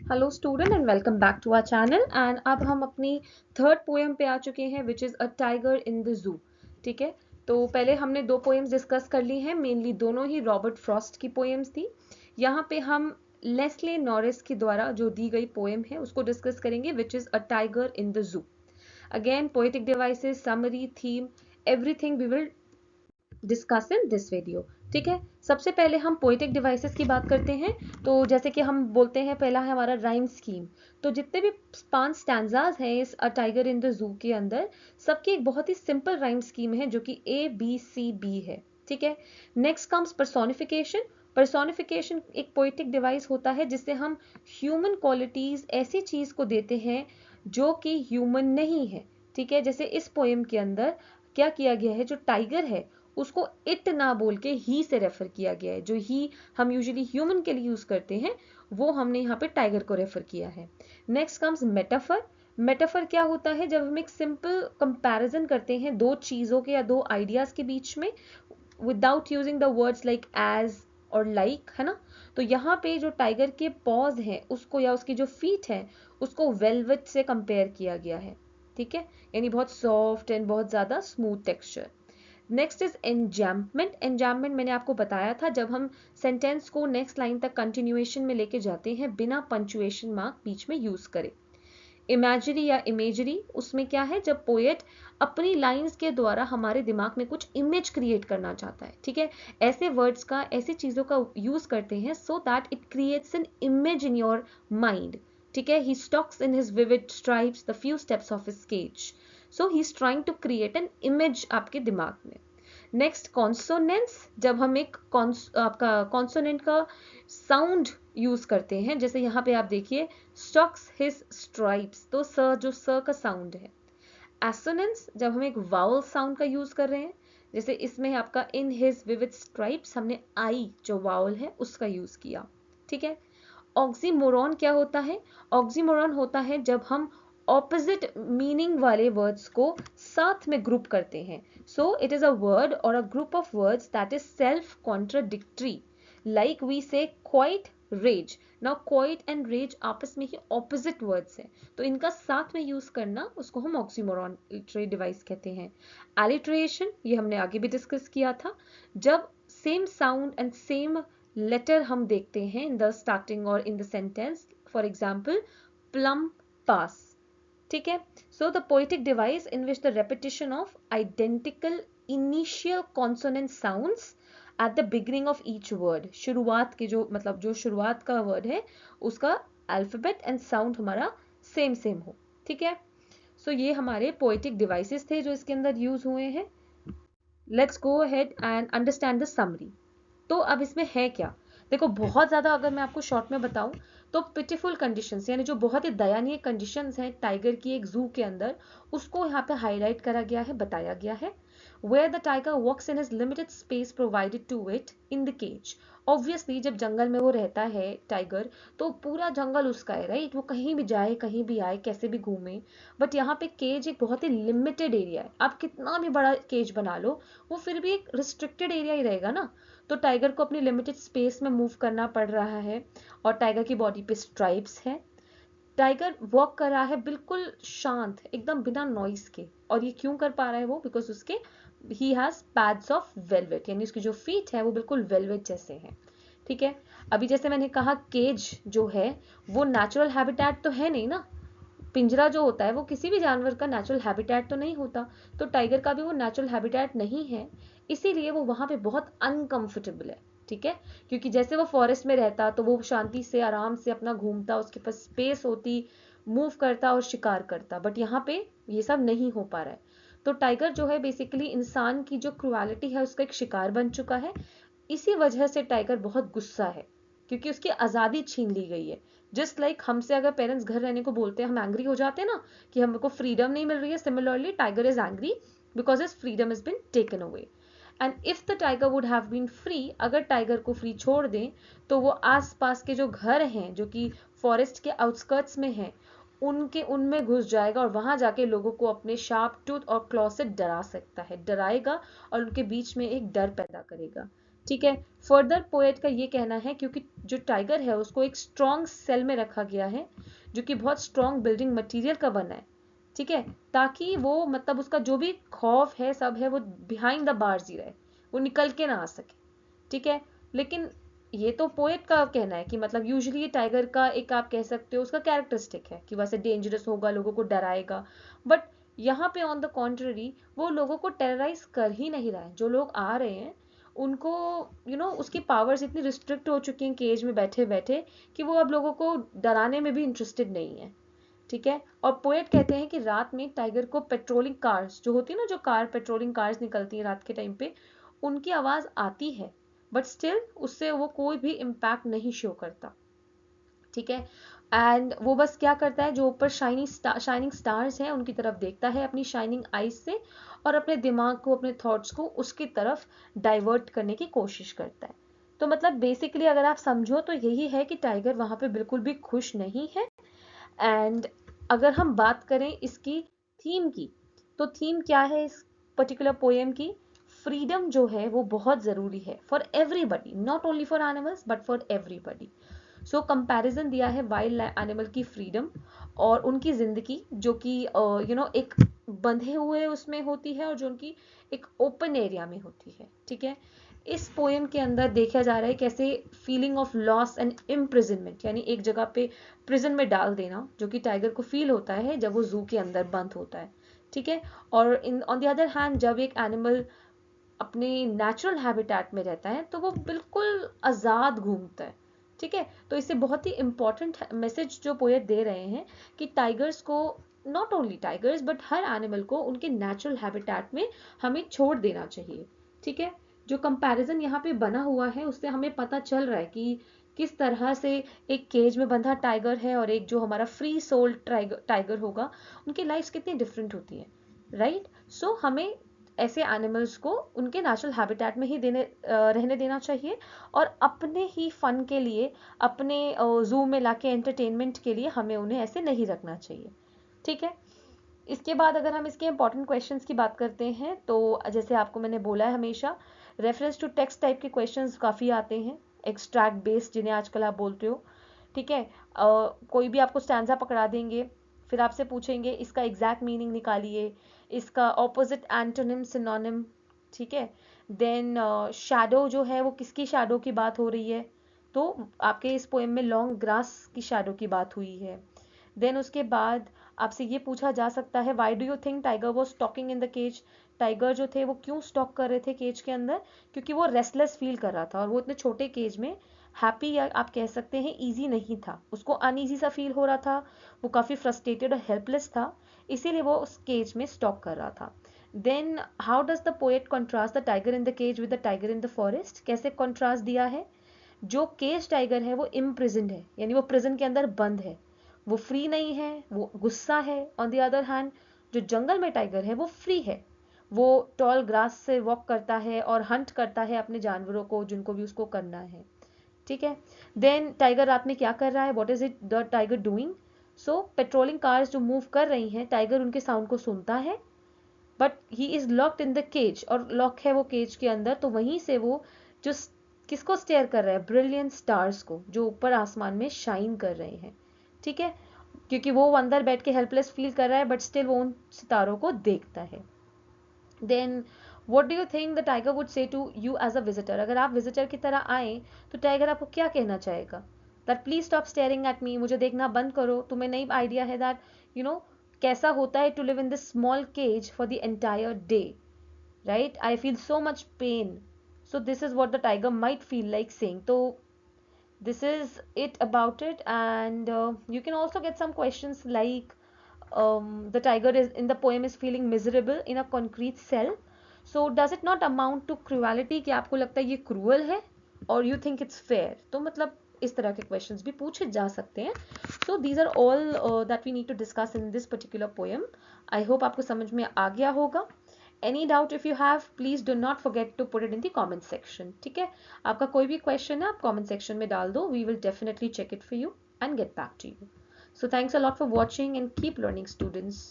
Hello student and welcome back to our channel. And अब हम अपनी थर्ड पोएम पे आ चुके हैं which is a tiger in the zoo. ठीक है, तो पहले हमने दो पोएम्स डिस्कस कर ली हैं, मेनली दोनों ही रॉबर्ट फ्रॉस्ट की पोएम्स थी। यहाँ पे हम लेस्ले नॉरिस के द्वारा जो दी गई पोएम है उसको डिस्कस करेंगे which is a tiger in the zoo. Again poetic devices, summary, theme, everything we will discuss in this video. ठीक है, सबसे पहले हम पोएटिक डिवाइसेस की बात करते हैं। तो जैसे कि हम बोलते हैं पहला है हमारा राइम स्कीम। तो जितने भी 5 स्टैंजाज हैं इस अ टाइगर इन द जू के अंदर, सबकी एक बहुत ही सिंपल राइम स्कीम है जो कि ABCB है। ठीक है, नेक्स्ट कम्स पर्सोनिफिकेशन। पर्सोनिफिकेशन एक पोएटिक डिवाइस होता है जिससे हम ह्यूमन क्वालिटीज, ऐसी चीज को देते हैं जो कि ह्यूमन नहीं है। ठीक है, जैसे इस पोएम के अंदर क्या किया गया है, जो टाइगर है उसको इट ना बोल के ही से रेफर किया गया है। जो ही हम यूजुअली ह्यूमन के लिए यूज करते हैं वो हमने यहाँ पे टाइगर को रेफर किया है। Next comes metaphor. मेटाफर क्या होता है, जब हम एक सिंपल कंपैरिजन करते हैं दो चीजों के या दो आइडियाज के बीच में without using the words like as और लाइक, है ना। तो यहाँ पे जो टाइगर के पॉज हैं उसको या उसकी जो फीट है उसको वेलवेट से कंपेयर किया गया है। ठीक है, यानी बहुत सॉफ्ट एंड बहुत ज्यादा smooth texture. Next is enjambment. Enjambment मैंने आपको बताया था, जब हम सेंटेंस को नेक्स्ट लाइन तक कंटिन्यूएशन में लेके जाते हैं बिना पंचुएशन मार्क बीच में यूज करें। इमेजरी या इमेजरी, उसमें क्या है, जब पोएट अपनी लाइंस के द्वारा हमारे दिमाग में कुछ इमेज क्रिएट करना चाहता है। ठीक है, ऐसे वर्ड्स का, ऐसी चीजों का यूज करते हैं so that it creates an image in your mind. ठीक है, he strokes in his vivid stripes the few steps of his sketch. So he is trying to create an image आपके दिमाग में। नेक्स्ट कॉन्सोनेंस, जब हम एक आपका consonant का साउंड यूज करते हैं, जैसे यहाँ पे आप देखिए स्टॉक्स हिज स्ट्राइप्स, तो स जो स का साउंड है। एसोनेंस, जब हम एक वावल साउंड का यूज कर रहे हैं, जैसे इसमें आपका इन हिज विविड स्ट्राइप्स हमने आई जो वावल है उसका यूज किया। ठीक है, ऑक्सीमोरॉन क्या होता है, ऑक्सीमोरॉन होता है जब हम ऑपोजिट मीनिंग वाले वर्ड्स को साथ में ग्रुप करते हैं। So it is a word और a group of words that is self contradictory, like we say quiet, rage. Now quiet and rage आपस में ही ऑपोजिट वर्ड्स हैं, तो इनका साथ में यूज करना उसको हम ऑक्सीमोरॉन डिवाइस कहते हैं। एलिट्रेशन, ये हमने आगे भी डिस्कस किया था, जब same sound and same letter हम देखते हैं इन द स्टार्टिंग और in the sentence, for example plum pass. ठीक है, so the poetic device in which the repetition of identical initial consonant sounds at the beginning of each word, शुरुआत के जो मतलब जो शुरुआत का वर्ड है उसका अल्फाबेट एंड साउंड हमारा सेम सेम हो। ठीक है, सो ये हमारे पोएटिक डिवाइसेस थे जो इसके अंदर यूज हुए हैं। Let's go ahead and understand the summary. तो अब इसमें है क्या, देखो बहुत ज्यादा अगर मैं आपको शॉर्ट में बताऊं तो पिटिफुल कंडीशंस, यानी जो बहुत ही दयनीय कंडीशंस हैं टाइगर की एक जू के अंदर, उसको यहाँ पे हाईलाइट करा गया है, बताया गया है। Where the tiger walks in his limited space provided to it in the cage. Obviously जब जंगल में वो रहता है टाइगर, तो पूरा जंगल उसका है, राइट, वो कहीं भी जाए कहीं भी आए कैसे भी घूमे। बट यहाँ पे केज एक बहुत ही लिमिटेड एरिया है, आप कितना भी बड़ा केज बना लो वो फिर भी एक रिस्ट्रिक्टेड एरिया ही रहेगा ना। तो टाइगर को अपनी लिमिटेड स्पेस में मूव करना पड़ रहा है और टाइगर की बॉडी पे स्ट्राइप्स है। टाइगर वॉक कर रहा है बिल्कुल शांत, एकदम बिना नॉइस के। और ये क्यों कर पा रहा है वो, बिकॉज उसके he has pads of velvet, यानी उसकी जो फीट है वो बिल्कुल वेलवेट जैसे हैं। ठीक है, अभी जैसे मैंने कहा केज जो है वो नेचुरल हैबिटेट तो है नहीं ना, पिंजरा जो होता है वो किसी भी जानवर का नेचुरल हैबिटेट तो नहीं होता, तो टाइगर का भी वो नेचुरल हैबिटेट नहीं है, इसीलिए वो वहां पे बहुत अनकंफर्टेबल है। ठीक है, क्योंकि जैसे वो फॉरेस्ट में रहता तो वो शांति से आराम से अपना घूमता, उसके पास स्पेस होती, मूव करता और शिकार करता, बट यहाँ पे ये सब नहीं हो पा रहा है। तो टाइगर जो है बेसिकली इंसान की जो क्रुएलिटी है उसका एक शिकार बन चुका है। इसी वजह से टाइगर बहुत गुस्सा है, क्योंकि उसकी आजादी छीन ली गई है। जस्ट लाइक हमसे अगर पेरेंट्स घर रहने को बोलते हैं हम एंग्री हो जाते हैं ना कि हमको फ्रीडम नहीं मिल रही है, similarly tiger is angry because his freedom is being taken away. And if the tiger would have been free, अगर टाइगर को फ्री छोड़ दें तो वो आस पास के जो घर हैं जो कि फॉरेस्ट के आउटस्कर्ट्स में हैं उनमें घुस जाएगा और वहां जाके लोगों को अपने शार्प टूथ और क्लॉ से डरा सकता है, डराएगा और उनके बीच में एक डर पैदा करेगा। ठीक है। फर्दर पोएट का ये कहना है क्योंकि जो टाइगर है उसको एक स्ट्रॉन्ग सेल में रखा गया है जो कि बहुत स्ट्रॉन्ग बिल्डिंग मटेरियल का बना है, ठीक है, ताकि वो मतलब उसका जो भी खौफ है सब है वो बिहाइंड द बार्स ही रहे, वो निकल के ना आ सके, ठीक है। लेकिन ये तो पोएट का कहना है कि मतलब यूजुअली टाइगर का एक आप कह सकते हो उसका कैरेक्टरिस्टिक है कि वैसे डेंजरस होगा, लोगों को डराएगा, बट यहाँ पे ऑन द कॉन्ट्ररी वो लोगों को टेरराइज कर ही नहीं रहा है। जो लोग आ रहे हैं उनको उसकी पावर्स इतनी रिस्ट्रिक्ट हो चुकी हैं केज में बैठे बैठे कि वो अब लोगों को डराने में भी इंटरेस्टेड नहीं है, ठीक है। और पोएट कहते हैं कि रात में टाइगर को पेट्रोलिंग कार्स जो होती है ना, जो कार पेट्रोलिंग कार्स निकलती हैं रात के टाइम पे, उनकी आवाज आती है, बट स्टिल उससे वो कोई भी इम्पैक्ट नहीं शो करता, ठीक है। एंड वो बस क्या करता है, जो ऊपर शाइनिंग स्टार्स हैं उनकी तरफ देखता है अपनी शाइनिंग आईज से, और अपने दिमाग को, अपने थॉट्स को उसकी तरफ डाइवर्ट करने की कोशिश करता है। तो मतलब बेसिकली अगर आप समझो तो यही है कि टाइगर वहां पे बिल्कुल भी खुश नहीं है। एंड अगर हम बात करें इसकी थीम की, तो थीम क्या है इस पर्टिकुलर पोएम की? फ्रीडम जो है वो बहुत ज़रूरी है for everybody, not only for animals but for everybody. So comparison दिया है वाइल्ड एनिमल की फ्रीडम और उनकी ज़िंदगी जो कि एक बंधे हुए उसमें होती है और जो उनकी एक ओपन एरिया में होती है, ठीक है। इस पोएम के अंदर देखा जा रहा है कैसे feeling of loss and imprisonment, यानी एक जगह पे प्रिजन में डाल देना, जो कि टाइगर को फील होता है जब वो जू के अंदर बंद होता है, ठीक है। और in on the other hand जब एक एनिमल अपने नेचुरल हैबिटेट में रहता है तो वो बिल्कुल आज़ाद घूमता है, ठीक है। तो इससे बहुत ही इंपॉर्टेंट मैसेज जो पोएट दे रहे हैं कि टाइगर्स को, not only tigers but her animal को उनके नेचुरल हैबिटेट में हमें छोड़ देना चाहिए, ठीक है। जो कंपैरिजन यहाँ पे बना हुआ है उससे हमें पता चल रहा है कि किस तरह से एक केज में बंधा टाइगर है और एक जो हमारा फ्री सोल टाइगर होगा, उनकी लाइफ कितनी डिफरेंट होती है, राइट। सो हमें ऐसे एनिमल्स को उनके नेचुरल हैबिटेट में ही रहने देना चाहिए, और अपने ही फन के लिए, अपने जू में लाके एंटरटेनमेंट के लिए हमें उन्हें ऐसे नहीं रखना चाहिए, ठीक है। इसके बाद अगर हम इसके इंपॉर्टेंट क्वेश्चंस की बात करते हैं तो जैसे आपको मैंने बोला है हमेशा रेफरेंस टू टेक्स्ट टाइप के क्वेश्चंस काफ़ी आते हैं, एक्सट्रैक्ट बेस्ड जिन्हें आजकल आप बोलते हो, ठीक है। कोई भी आपको स्टैंजा पकड़ा देंगे, फिर आपसे पूछेंगे इसका एग्जैक्ट मीनिंग निकालिए, इसका ऑपोजिट एंटोनिम सिनोनिम, ठीक है। देन शैडो जो है वो किसकी शैडो की बात हो रही है, तो आपके इस पोएम में लॉन्ग ग्रास की शैडो की बात हुई है। देन उसके बाद आपसे ये पूछा जा सकता है why do you think tiger was stalking in the cage, tiger जो थे वो क्यों स्टॉक कर रहे थे केज के अंदर? क्योंकि वो रेस्टलेस फील कर रहा था और वो इतने छोटे केज में हैप्पी, या आप कह सकते हैं इजी नहीं था, उसको अनईजी सा फील हो रहा था, वो काफ़ी फ्रस्ट्रेटेड और हेल्पलेस था, इसीलिए वो उस केज में स्टॉक कर रहा था। Then how does the poet contrast the tiger in the cage with the tiger in the forest, कैसे कंट्रास्ट दिया है? जो केज टाइगर है वो इम्प्रिजन्ड है, यानी वो प्रिजन के अंदर बंद है, वो फ्री नहीं है, वो गुस्सा है। ऑन द अदर हैंड जो जंगल में टाइगर है वो फ्री है, वो टॉल ग्रास से वॉक करता है और हंट करता है अपने जानवरों को जिनको भी उसको करना है, ठीक है। देन टाइगर रात में क्या कर रहा है, what is it the tiger doing? So patrolling cars जो मूव कर रही हैं, टाइगर उनके साउंड को सुनता है, but he is locked in the cage, और लॉक है वो केज के अंदर, तो वहीं से वो जो किसको स्टेयर कर रहा है, ब्रिलियंट स्टार्स को जो ऊपर आसमान में शाइन कर रहे हैं, ठीक है। क्योंकि वो अंदर बैठ के हेल्पलेस फील कर रहा है बट स्टिल वो उन सितारों को देखता है। Then what do you think the tiger would say to you as a visitor, अगर आप विजिटर की तरह आए तो टाइगर आपको क्या कहना चाहेगा? That please stop staring at me, मुझे देखना बंद करो, तुम्हें नहीं आइडिया है दैट कैसा होता है to live in this small cage for the entire day, right? I feel so much pain. So this is what the tiger might feel like saying. So this is it about it, and you can also get some questions like the tiger is in the poem is feeling miserable in a concrete cell. So does it not amount to cruelty कि आपको लगता है ये cruel है or you think it's fair? तो मतलब इस तरह के questions भी पूछे जा सकते हैं. So these are all that we need to discuss in this particular poem. I hope आपको समझ में आ गया होगा. Any doubt if you have, please do not forget to put it in the comment section. ठीक है, आपका कोई भी question है आप comment section में डाल दो. We will definitely check it for you and get back to you. So thanks a lot for watching and keep learning, students.